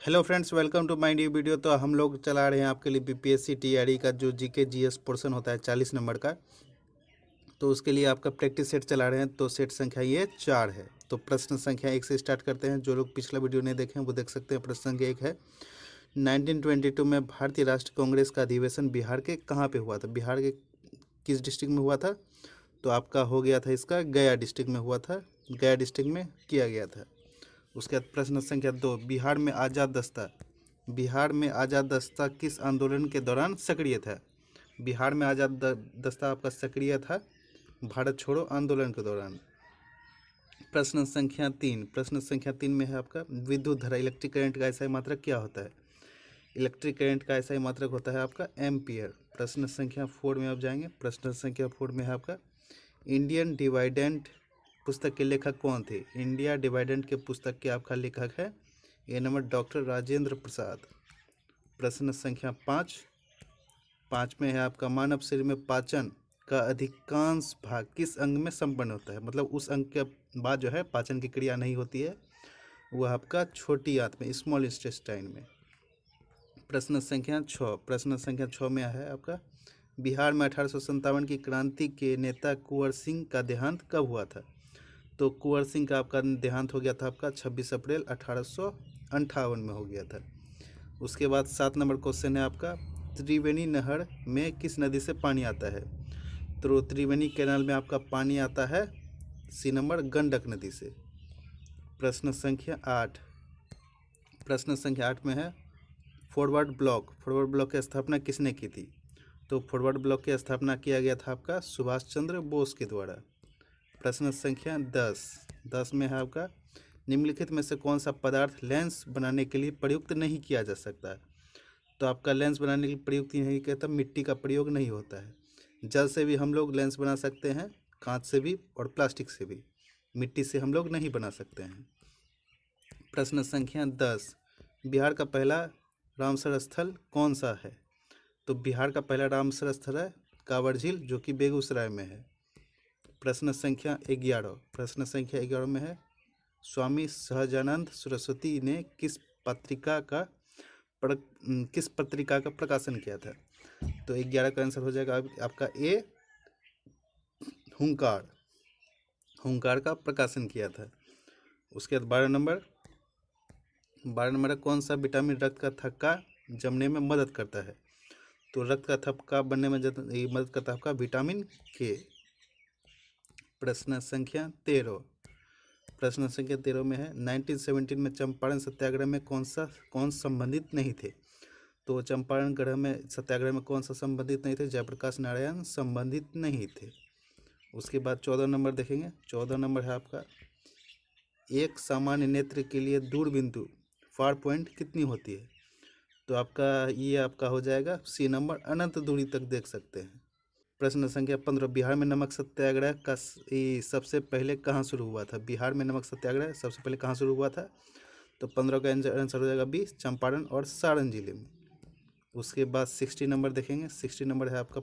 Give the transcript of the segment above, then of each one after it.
Hello friends, welcome to my new video. तो हम लोग चला रहे हैं आपके लिए बीपीएससी टीआरई का जो जीके जीएस पोर्शन होता है 40 नंबर का। तो उसके लिए आपका प्रैक्टिस सेट चला रहे हैं। तो सेट संख्या ये 4 है। तो प्रश्न संख्या 1 से स्टार्ट करते हैं। जो लोग पिछला वीडियो नहीं देखे हैं वो देख सकते हैं। प्रश्न संख्या 1 है, 1922 में भारतीय राष्ट्रीय कांग्रेस का अधिवेशन बिहार के कहाँ पे हुआ था? बिहार के किस डिस्ट्रिक्ट में हुआ था? तो आपका हो गया था इसका गया डिस्ट्रिक्ट में हुआ था। गया डिस्ट्रिक्ट में किया गया था। उसके बाद प्रश्न संख्या 2, बिहार में आज़ाद दस्ता किस आंदोलन के दौरान सक्रिय था? बिहार में दस्ता आपका सक्रिय था भारत छोड़ो आंदोलन के दौरान। प्रश्न संख्या 3 में है आपका विद्युत धारा इलेक्ट्रिक करंट का ऐसा मात्रक क्या होता है? इलेक्ट्रिक करंट का ऐसा मात्रक होता है आपका एम्पियर। प्रश्न संख्या 4 में आप जाएंगे। प्रश्न संख्या 4 में है आपका इंडियन डिवाइडेंट पुस्तक के लेखक कौन थे? इंडिया डिवाइडेंट के पुस्तक के आपका लेखक है ए नंबर डॉक्टर राजेंद्र प्रसाद। प्रश्न संख्या 5 में है आपका मानव शरीर में पाचन का अधिकांश भाग किस अंग में संपन्न होता है? मतलब उस अंग के बाद जो है पाचन की क्रिया नहीं होती है, वह आपका छोटी आंत में स्मॉल इंटेस्टाइन में। प्रश्न संख्या 6 में है आपका बिहार में 1857 की क्रांति के नेता कुंवर सिंह का देहांत कब हुआ था? तो कुंवर सिंह का आपका देहांत हो गया था आपका 26 अप्रैल 1858 में हो गया था। उसके बाद 7 नंबर क्वेश्चन है आपका त्रिवेणी नहर में किस नदी से पानी आता है? तो त्रिवेणी कैनाल में आपका पानी आता है सी नंबर गंडक नदी से। प्रश्न संख्या 8 में है फॉरवर्ड ब्लॉक की स्थापना किसने की थी? तो फॉरवर्ड ब्लॉक की स्थापना किया गया था आपका सुभाष चंद्र बोस के द्वारा। प्रश्न संख्या 10 में है आपका निम्नलिखित में से कौन सा पदार्थ लेंस बनाने के लिए प्रयुक्त नहीं किया जा सकता? तो आपका लेंस बनाने के लिए प्रयुक्त नहीं कहता, मिट्टी का प्रयोग नहीं होता है। जल से भी हम लोग लेंस बना सकते हैं, कांच से भी और प्लास्टिक से भी। मिट्टी से हम लोग नहीं बना सकते हैं। प्रश्न संख्या 10, बिहार का पहला रामसर स्थल कौन सा है? तो बिहार का पहला रामसर स्थल है कांवर झील, जो कि बेगूसराय में है। प्रश्न संख्या 11 में है स्वामी सहजानंद सरस्वती ने किस पत्रिका का प्रकाशन किया था? तो 11 का आंसर हो जाएगा आपका ए हुंकार का प्रकाशन किया था। उसके बाद 12 नंबर कौन सा विटामिन रक्त का थक्का जमने में मदद करता है? तो रक्त का थक्का बनने में मदद करता है आपका विटामिन के। प्रश्न संख्या 13 में है 1917 में चंपारण सत्याग्रह में कौन संबंधित नहीं थे? तो चंपारण ग्रह में सत्याग्रह में कौन सा संबंधित नहीं थे? जयप्रकाश नारायण संबंधित नहीं थे। उसके बाद 14 नंबर देखेंगे। 14 नंबर है आपका एक सामान्य नेत्र के लिए दूरबिंदु फार पॉइंट कितनी होती है? तो आपका हो जाएगा सी नंबर अनंत दूरी तक देख सकते हैं। प्रश्न संख्या 15, बिहार में नमक सत्याग्रह का सबसे पहले कहाँ शुरू हुआ था? बिहार में नमक सत्याग्रह सबसे पहले कहाँ शुरू हुआ था? तो 15 का आंसर हो जाएगा बी, चंपारण और सारण जिले में। उसके बाद 60 नंबर देखेंगे। 60 नंबर है आपका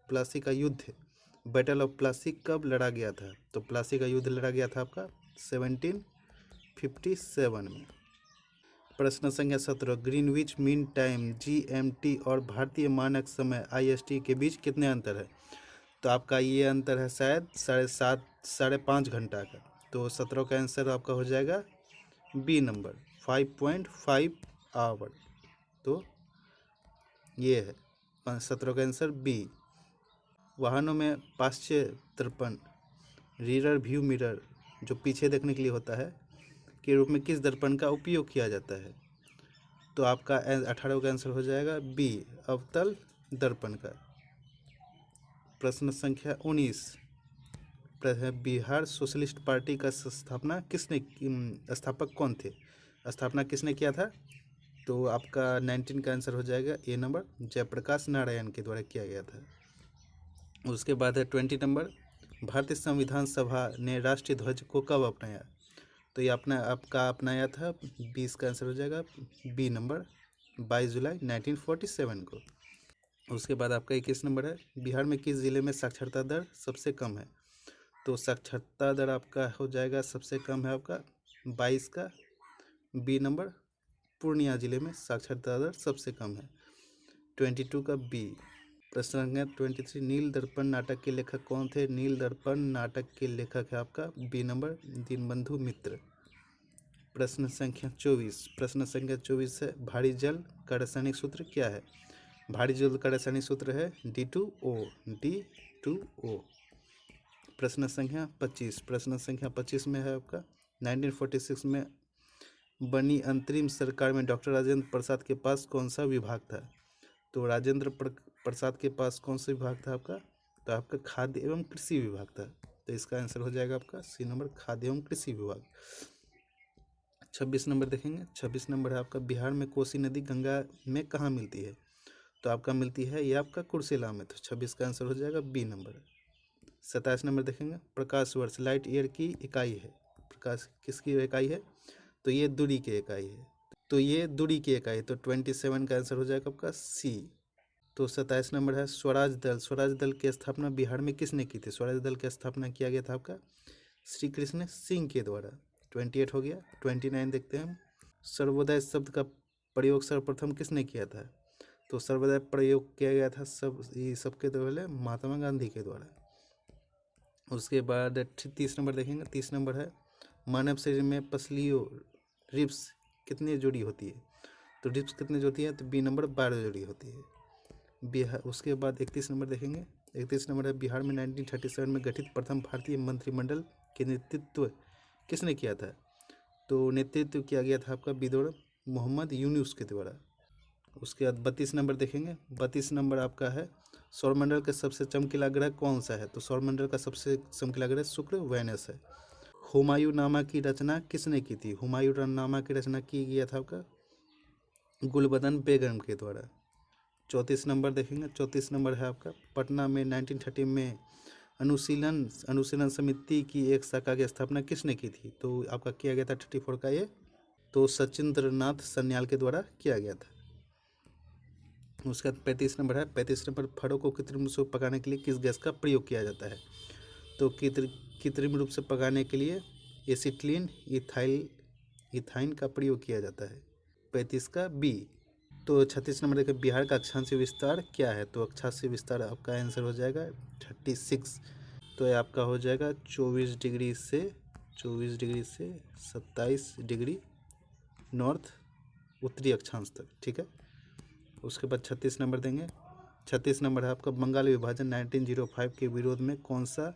प्लासी का युद्ध, बैटल ऑफ प्लासी कब लड़ा गया था? तो प्लासी का युद्ध लड़ा गया था आपका 1757 में। प्रश्न संख्या 17, ग्रीनविच मीन टाइम जीएमटी और भारतीय मानक समय आईएसटी के बीच कितने अंतर है? तो आपका ये अंतर है शायद 5.5 घंटा का। तो 17 का आंसर आपका हो जाएगा बी नंबर 5.5 आवर। तो ये है 17 का आंसर बी। वाहनों में पाश्चात्य दर्पण रियर व्यू मिरर जो पीछे देखने के लिए होता है के रूप में किस दर्पण का उपयोग किया जाता है? तो आपका 18 का आंसर हो जाएगा बी, अवतल दर्पण का। प्रश्न संख्या 19, बिहार सोशलिस्ट पार्टी का स्थापक कौन थे? स्थापना किसने किया था? तो आपका 19 का आंसर हो जाएगा ए नंबर, जयप्रकाश नारायण के द्वारा किया गया था। उसके बाद है 20 नंबर, भारतीय संविधान सभा ने राष्ट्रीय ध्वज को कब अपनाया? तो ये आपका अपनाया था 20 का आंसर हो जाएगा बी नंबर 22 जुलाई 1947 को। उसके बाद आपका 21 नंबर है बिहार में किस जिले में साक्षरता दर सबसे कम है? तो साक्षरता दर आपका हो जाएगा सबसे कम है आपका 22 का बी नंबर पूर्णिया जिले में साक्षरता दर सबसे कम है? 22 का बी। प्रश्न संख्या 23, नील दर्पण नाटक के लेखक कौन थे? नील दर्पण नाटक के लेखक है आपका बी नंबर दीनबंधु मित्र। प्रश्न संख्या 24 है, भारी जल का रासायनिक सूत्र क्या है? भारी जल का रासायनिक सूत्र है D2O। प्रश्न संख्या 25 में है आपका 1946 में बनी अंतरिम सरकार में डॉक्टर राजेंद्र प्रसाद के पास कौन सा विभाग था? तो राजेंद्र प्रसाद के पास कौन सा विभाग था आपका? तो आपका खाद्य एवं कृषि विभाग था। तो इसका आंसर हो जाएगा आपका सी नंबर खाद्य एवं कृषि विभाग। 26 नंबर देखेंगे। 26 नंबर है आपका बिहार में कोसी नदी गंगा में कहाँ मिलती है? तो आपका मिलती है ये आपका कुर्सेला में। तो 26 का आंसर हो जाएगा बी नंबर। 27 नंबर देखेंगे। प्रकाश वर्ष लाइट ईयर की इकाई है। प्रकाश किसकी इकाई है? तो ये दूरी की इकाई है। तो 27 का आंसर हो जाएगा आपका सी। तो 27 नंबर है स्वराज दल की स्थापना बिहार में किसने की थी? स्वराज दल की स्थापना किया गया था आपका श्री कृष्ण सिंह के द्वारा। 28 हो गया। 29 देखते हैं हम। सर्वोदय शब्द का प्रयोग सर्वप्रथम किसने किया था? तो सर्वोदय प्रयोग किया गया था सबके पहले महात्मा गांधी के द्वारा। उसके बाद 30 नंबर देखेंगे। 30 नंबर है मानव शरीर में पसलियों रिब्स कितनी जोड़ी होती है? तो रिब्स कितनी जोड़ी है? तो बी नंबर 12 जोड़ी होती है। बिहार। उसके बाद 31 नंबर देखेंगे। 31 नंबर है बिहार में 1937 में गठित प्रथम भारतीय मंत्रिमंडल के नेतृत्व किसने किया था? तो नेतृत्व किया गया था आपका विदुर मोहम्मद यूनुस के द्वारा। उसके बाद 32 नंबर देखेंगे। 32 नंबर आपका है सौरमंडल का सबसे चमकीला ग्रह कौन सा है? तो सौरमंडल का सबसे चमकीला ग्रह शुक्र वेनस है। हुमायूंनामा की रचना किसने की थी? हुमायूंनामा की रचना की गया था आपका गुलबदन बेगम के द्वारा। 34 नंबर देखेंगे। 34 नंबर है आपका पटना में 1930 में अनुशीलन समिति की एक शाखा की स्थापना किसने की थी? तो आपका किया गया था 34 का ये तो सचिंद्र नाथ सन्याल के द्वारा किया गया था। उसके बाद 35 नंबर है। 35 नंबर फलों को कृत्रिम रूप से पकाने के लिए किस गैस का प्रयोग किया जाता है? तो कृत्रिम रूप से पकाने के लिए एसिटिलीन इथाइन का प्रयोग किया जाता है। 35 का बी। तो 36 नंबर देखिए बिहार का अक्षांशीय विस्तार क्या है? तो अक्षांशीय विस्तार आपका आंसर हो जाएगा 36। तो ये आपका हो जाएगा 24 डिग्री से 27 डिग्री नॉर्थ उत्तरी अक्षांश तक। ठीक है। उसके बाद 36 नंबर देंगे। 36 नंबर है आपका बंगाल विभाजन 1905 के विरोध में कौन सा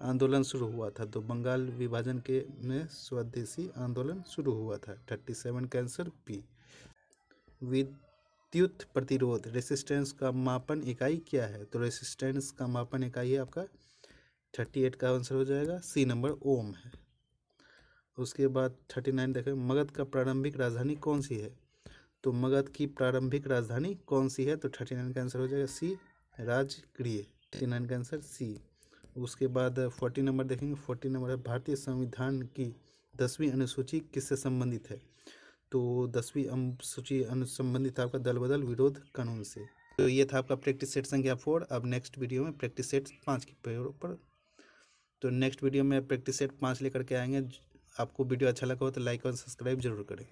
आंदोलन शुरू हुआ था? तो बंगाल विभाजन के में स्वदेशी आंदोलन शुरू हुआ था। 37 का आंसर बी। विद्युत प्रतिरोध रेसिस्टेंस का मापन इकाई क्या है? तो रेसिस्टेंस का मापन इकाई है आपका 38 का आंसर हो जाएगा सी नंबर ओम है। उसके बाद 39 देखें मगध का प्रारंभिक राजधानी कौन सी है? तो मगध की प्रारंभिक राजधानी कौन सी है? तो 39 का आंसर हो जाएगा सी राजगृह। 39 का आंसर सी। उसके बाद 40 नंबर देखेंगे। 40 नंबर है भारतीय संविधान की 10वीं अनुसूची किससे संबंधित है? तो 10वीं अनुसूची संबंधित आपका दल बदल विरोध कानून से। तो ये था आपका प्रैक्टिस सेट संख्या 4। अब नेक्स्ट वीडियो में प्रैक्टिस सेट 5 के ऊपर। तो नेक्स्ट वीडियो में प्रैक्टिस सेट 5 लेकर के आएंगे। आपको वीडियो अच्छा लगा हो तो लाइक और सब्सक्राइब जरूर करें।